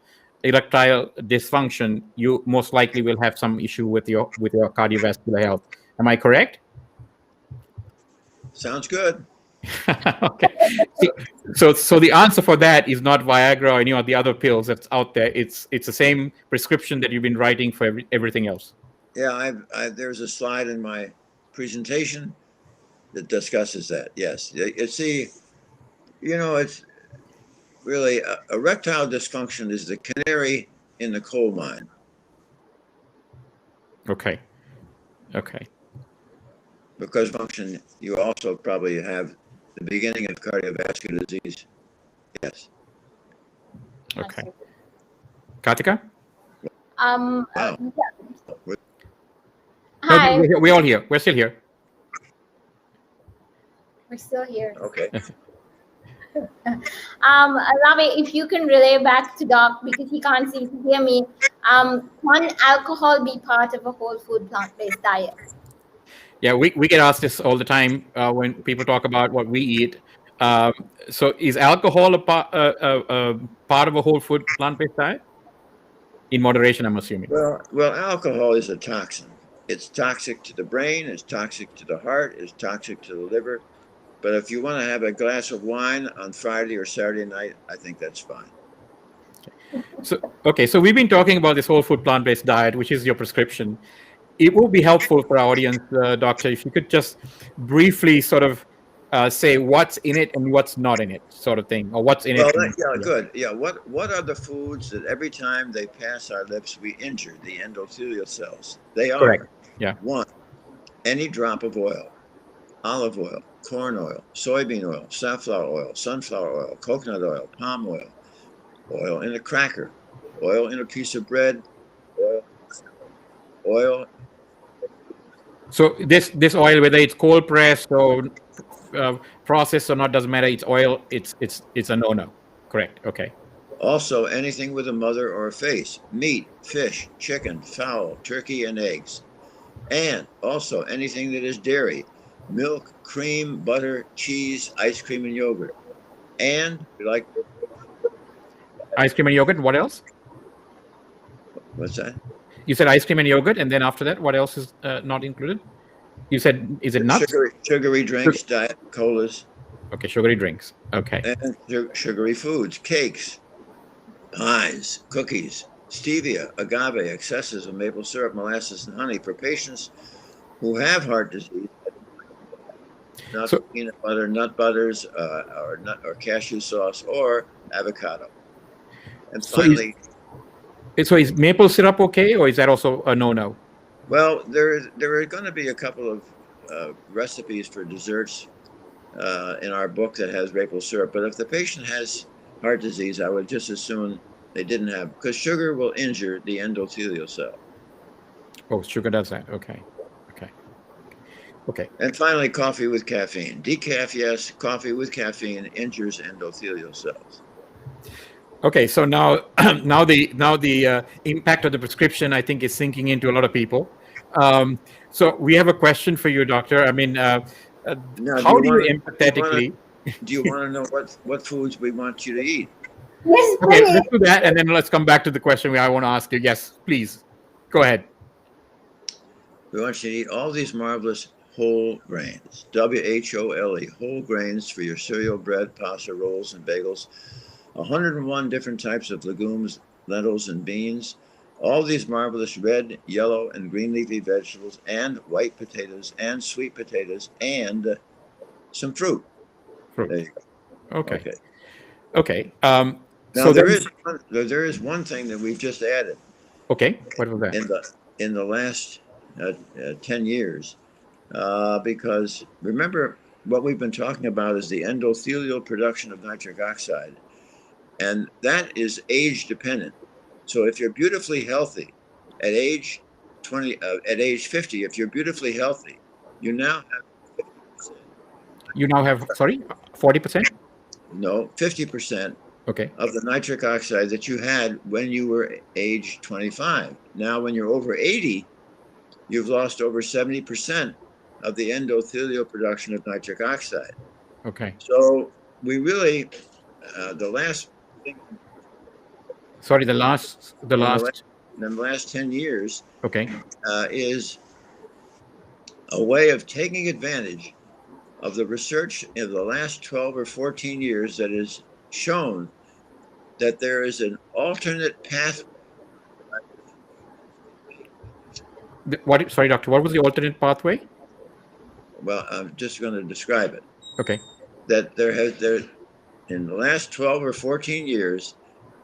erectile dysfunction, you most likely will have some issue with your cardiovascular health. Am I correct? Sounds good. Okay. So the answer for that is not Viagra or any of the other pills that's out there. It's the same prescription that you've been writing for everything else. Yeah, there's a slide in my presentation that discusses that. Yes, it's really erectile dysfunction is the canary in the coal mine. Okay. Because function, you also probably have the beginning of cardiovascular disease. Yes. Okay. Kartika? Wow. Yeah. Hi. No, we're all here. We're still here. We're still here. Okay. Ravi, if you can relay back to Doc because he can't seem to hear me. Can alcohol be part of a whole food plant-based diet? Yeah, we get asked this all the time when people talk about what we eat. So is alcohol a part of a whole food plant-based diet? In moderation, I'm assuming. Well, alcohol is a toxin. It's toxic to the brain, it's toxic to the heart, it's toxic to the liver. But if you want to have a glass of wine on Friday or Saturday night, I think that's fine. So we've been talking about this whole food plant-based diet, which is your prescription. It will be helpful for our audience, Doctor, if you could just briefly sort of say what's in it and what's not in it, sort of thing, or what's in it. Good. Yeah. What are the foods that every time they pass our lips, we injure the endothelial cells? They are. Correct. Yeah. 1, any drop of oil, olive oil, corn oil, soybean oil, safflower oil, sunflower oil, coconut oil, palm oil, oil in a cracker, oil in a piece of bread, oil. So this oil, whether it's cold pressed or processed or not, doesn't matter. It's oil. It's a no-no. Correct. Okay. Also, anything with a mother or a face: meat, fish, chicken, fowl, turkey, and eggs. And also anything that is dairy: milk, cream, butter, cheese, ice cream, and yogurt. And we like ice cream and yogurt. What else? What's that? You said ice cream and yogurt, and then after that, what else is not included? You said, is it nuts? Sugary drinks, diet colas. Okay, sugary drinks. Okay. And sugary foods, cakes, pies, cookies, stevia, agave, excesses of maple syrup, molasses, and honey for patients who have heart disease. Peanut butter, nut butters, or cashew sauce, or avocado. And finally. So is maple syrup okay, or is that also a no-no? Well, there are going to be a couple of recipes for desserts in our book that has maple syrup. But if the patient has heart disease, I would just as soon They didn't have, because sugar will injure the endothelial cell. Oh, sugar does that. Okay. And finally, coffee with caffeine. Decaf, yes. Coffee with caffeine injures endothelial cells. Okay, so now the impact of the prescription, I think, is sinking into a lot of people. So we have a question for you, doctor. I mean, Now, how do you empathetically? Do you want to know what foods we want you to eat? Yes, Okay, please. let's do that, and then let's come back to the question I want to ask you. Yes, please, go ahead. We want you to eat all these marvelous whole grains, WHOLE, whole grains for your cereal, bread, pasta, rolls, and bagels. 101 different types of legumes, lentils, and beans. All these marvelous red, yellow, and green leafy vegetables, and white potatoes, and sweet potatoes, and some fruit. Fruit. There you go. Okay. Now So there is one thing that we've just added. Okay. What was that? In the last 10 years, because remember what we've been talking about is the endothelial production of nitric oxide, and that is age dependent. So if you're beautifully healthy at age 20, at age 50, if you're beautifully healthy, you now have 50%. You now have 40%. No, 50%. Okay. Of the nitric oxide that you had when you were age 25. Now, when you're over 80, you've lost over 70% of the endothelial production of nitric oxide. Okay. So we really, the last thing. Sorry, the last. In the last 10 years. Okay. Is a way of taking advantage of the research in the last 12 or 14 years that has shown that there is an alternate path. Sorry, doctor, what was the alternate pathway? Well, I'm just going to describe it. Okay. That there in the last 12 or 14 years,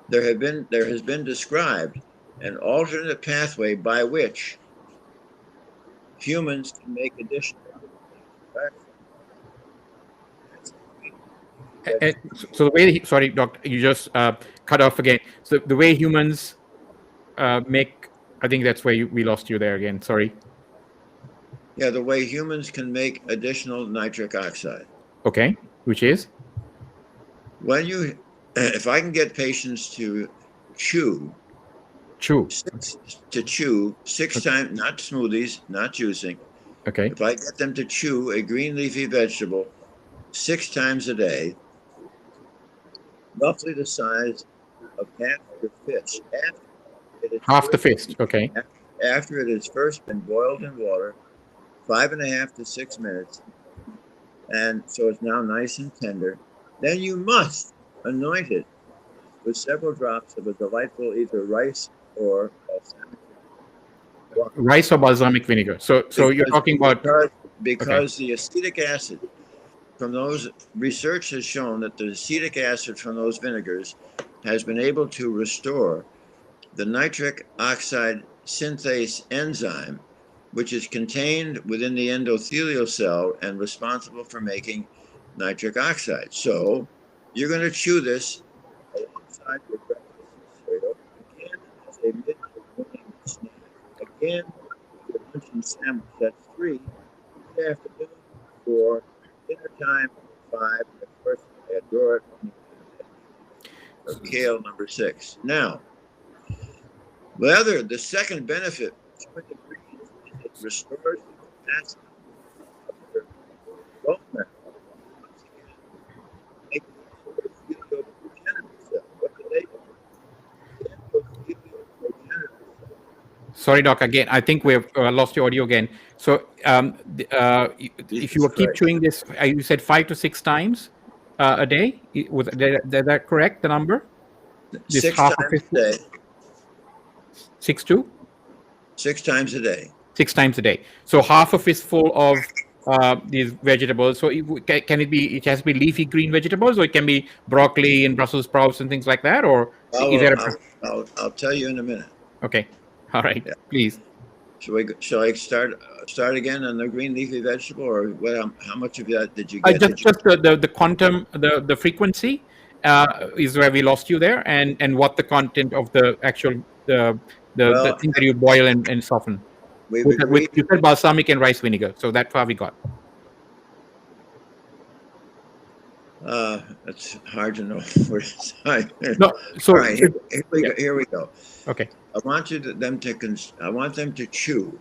there has been described an alternate pathway by which humans can make additional. So the way, sorry, doctor, you just cut off again. So the way humans make, I think that's where we lost you there again. Sorry. Yeah, the way humans can make additional nitric oxide. Okay, which is? If I can get patients to chew. To chew 6 times, not smoothies, not juicing. Okay. If I get them to chew a green leafy vegetable 6 times a day, roughly the size of half your fist. Half the fist, okay. After it has first been boiled in water, 5.5 to 6 minutes, and so it's now nice and tender. Then you must anoint it with several drops of a delightful either rice or balsamic vinegar. Rice or balsamic vinegar. So you're talking about because the acetic acid from those research has shown that the acetic acid from those vinegars has been able to restore the nitric oxide synthase enzyme, which is contained within the endothelial cell and responsible for making nitric oxide. So you're going to chew this alongside your breakfast cereal, again as a mid-morning snack, again your lunch and sandwich. That's 3, mid-afternoon, 4, dinner time, 5, and of course your kale number 6. Now, the second benefit of ingredients is it restores the capacity of your bone marrow. Once again, make the endothelial progenitor cell. What do they do? The endothelial progenitor cell. Sorry, Doc. Again, I think we've lost your audio again. So, if you keep chewing this, you said 5 to 6 times a day. Was that correct? The number? 6 times a day. 6 to? 6 times a day. 6 times a day. So half a fistful of these vegetables. So can it be? It has to be leafy green vegetables, or it can be broccoli and Brussels sprouts and things like that. Or is there I'll tell you in a minute. Okay. All right. Yeah. Please. Shall I start again on the green leafy vegetable, or what? How much of that did you get? Just the quantum, the frequency, is where we lost you there, and what the content of the actual the Well, thing that you boil and soften. we've With agreed. you said balsamic and rice vinegar, so that far we got. It's hard to know where to start. No, so All right, here we go. Okay. I want them to chew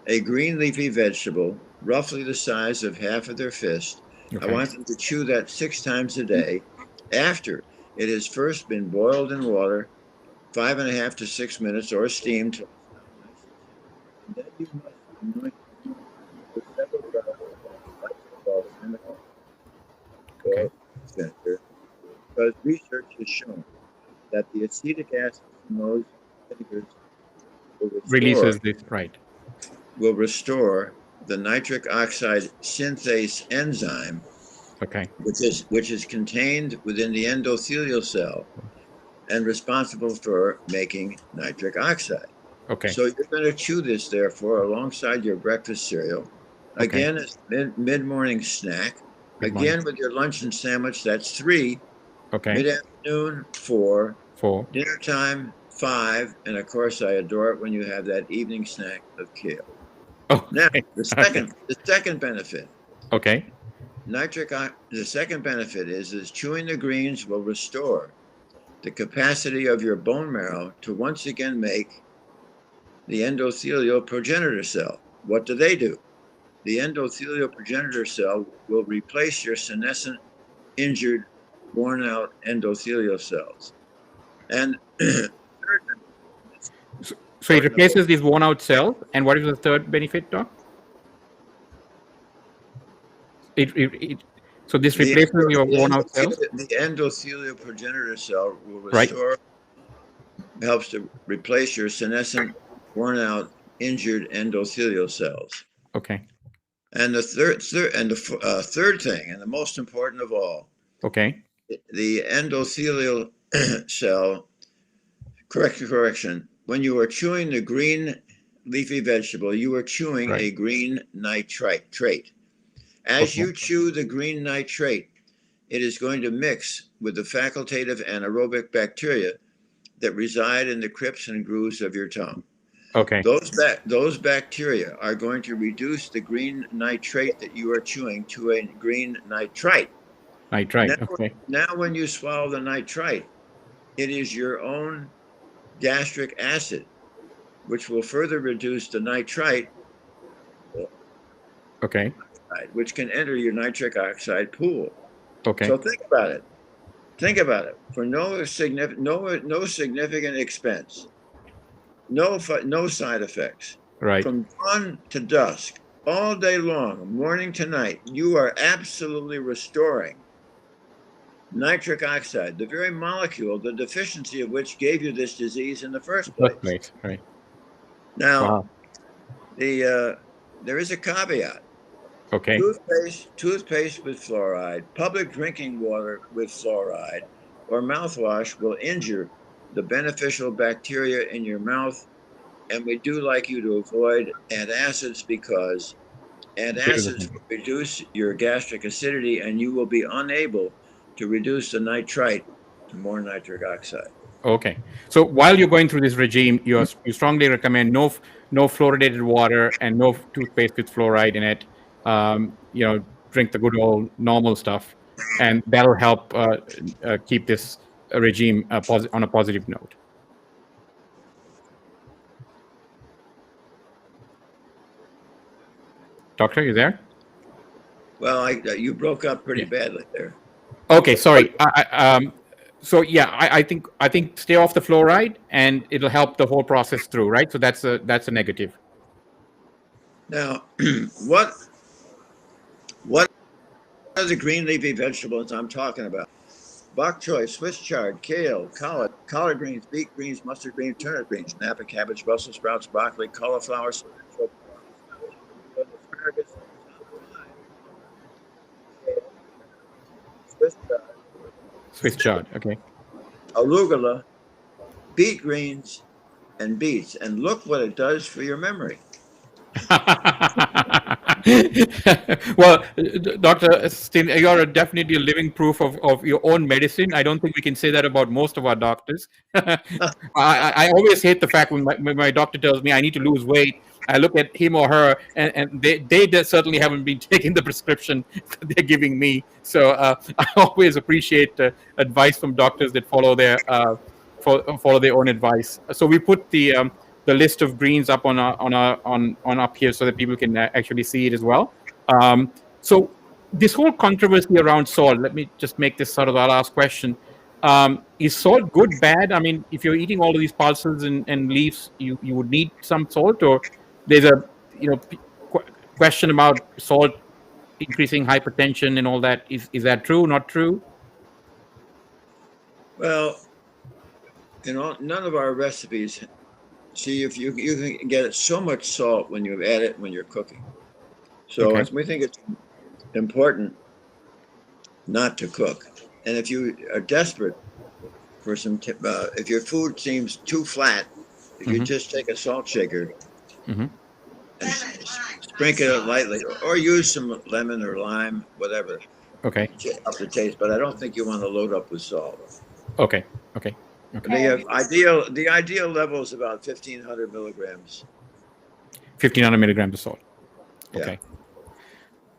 a green leafy vegetable, roughly the size of half of their fist. Okay. I want them to chew that 6 times a day after it has first been boiled in water 5.5 to 6 minutes or steamed till it's nice and tender. And then you must anoint with several drops of balsamic Okay. vinegar, because research has shown that the acetic acid from those vinegars Releases this, right? will restore the nitric oxide synthase enzyme, Okay. which is contained within the endothelial cell and responsible for making nitric oxide. Okay. So you're going to chew this, therefore, alongside your breakfast cereal. Okay. Again, as mid-morning snack. Mid-morning. Again, with your lunch and sandwich, that's 3. Okay. Mid-afternoon, 4. 4. Dinner time, 5. And of course, I adore it when you have that evening snack of kale. Oh. Now, the second benefit. Okay. The second benefit is chewing the greens will restore the capacity of your bone marrow to once again make the endothelial progenitor cell. What do? The endothelial progenitor cell will replace your senescent, injured, worn out endothelial cells. And so it replaces these worn out cells. And what is the third benefit, Doc? So this replaces your worn out cells? The endothelial progenitor cell will restore, helps to replace your senescent, worn out, injured endothelial cells. Okay. And the third thing, and the most important of all, okay, the endothelial cell, correction, when you are chewing the green leafy vegetable, you are chewing a green nitrate. As you chew the green nitrate, it is going to mix with the facultative anaerobic bacteria that reside in the crypts and grooves of your tongue. Okay. Those bacteria are going to reduce the green nitrate that you are chewing to a green nitrite. Nitrite, okay. Now when you swallow the nitrite, it is your own gastric acid, which will further reduce the nitrite. Okay. Which can enter your nitric oxide pool. Okay. So think about it. For no significant expense, no side effects. Right. From dawn to dusk, all day long, morning to night, you are absolutely restoring nitric oxide, the very molecule, the deficiency of which gave you this disease in the first place. Right. Now, there is a caveat. Okay. Toothpaste with fluoride, public drinking water with fluoride, or mouthwash will injure the beneficial bacteria in your mouth. And we do like you to avoid antacids because antacids will reduce your gastric acidity and you will be unable to reduce the nitrite to more nitric oxide. Okay. So while you're going through this regime, you strongly recommend no fluoridated water and no toothpaste with fluoride in it. Drink the good old normal stuff, and that'll help keep this regime on a positive note. Doctor, you there? Well, you broke up pretty badly there. Okay, sorry. I think stay off the fluoride, and it'll help the whole process through, right? So that's a negative. Now, what are the green leafy vegetables I'm talking about? Bok choy, Swiss chard, kale, collard greens, beet greens, mustard greens, turnip greens, Napa cabbage, Brussels sprouts, broccoli, cauliflower, cilantro, asparagus, Swiss chard, okay. Arugula, beet greens, and beets. And look what it does for your memory. Well, Dr. Stein, you're definitely a living proof of your own medicine. I don't think we can say that about most of our doctors. I always hate the fact when my doctor tells me I need to lose weight. I look at him or her, and they certainly haven't been taking the prescription that they're giving me. So I always appreciate advice from doctors that follow their own advice. So we put the list of greens up on up here so that people can actually see it as well. So this whole controversy around salt. Let me just make this sort of our last question. Is salt good, bad? I mean, if you're eating all of these pulses and leaves, you would need some salt, or there's a question about salt increasing hypertension and all that. Is that true? Not true? Well, none of our recipes. See, if you can get so much salt when you add it when you're cooking. So Okay. we think it's important not to cook. And if you are desperate for some, if your food seems too flat, if you just take a salt shaker Mhm. and sprinkle it lightly, or use some lemon or lime, whatever, Okay. up the taste. But I don't think you want to load up with salt. Okay. The ideal level is about 1,500 milligrams. 1,500 milligrams of salt. Yeah. Okay.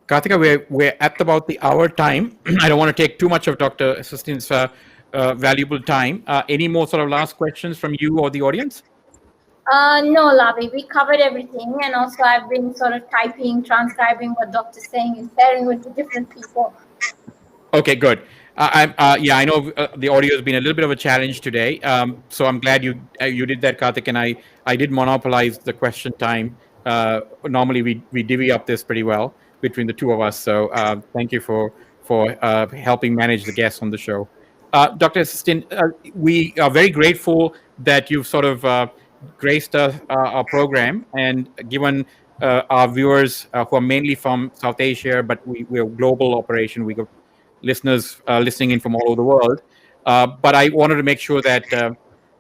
Karthika, we're at about the hour time. I don't want to take too much of Dr. Esselstyn's valuable time. Any more sort of last questions from you or the audience? No, Lavi, we covered everything, and also I've been sort of transcribing what doctor's saying and sharing with the different people. Okay, good. I know the audio has been a little bit of a challenge today, so I'm glad you did that, Karthik, and I did monopolize the question time. Normally we divvy up this pretty well between the two of us, so thank you for helping manage the guests on the show. Dr. Esselstyn, we are very grateful that you've sort of graced our program and given our viewers who are mainly from South Asia, but we're a global operation. We got listeners listening in from all over the world. But I wanted to make sure that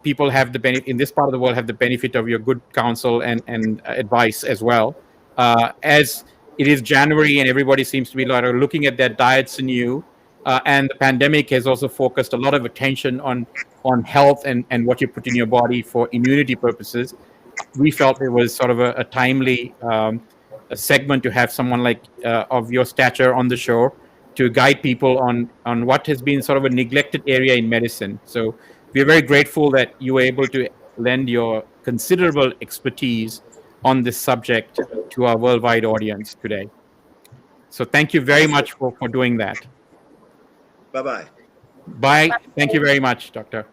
people have the benefit in this part of the world have the benefit of your good counsel and advice as well. As it is January and everybody seems to be looking at their diets anew, and the pandemic has also focused a lot of attention on health and what you put in your body for immunity purposes. We felt it was sort of a timely a segment to have someone like of your stature on the show to guide people on what has been sort of a neglected area in medicine. So we're very grateful that you were able to lend your considerable expertise on this subject to our worldwide audience today. So thank you very much for doing that. Bye-bye. Bye. Thank you very much, Doctor.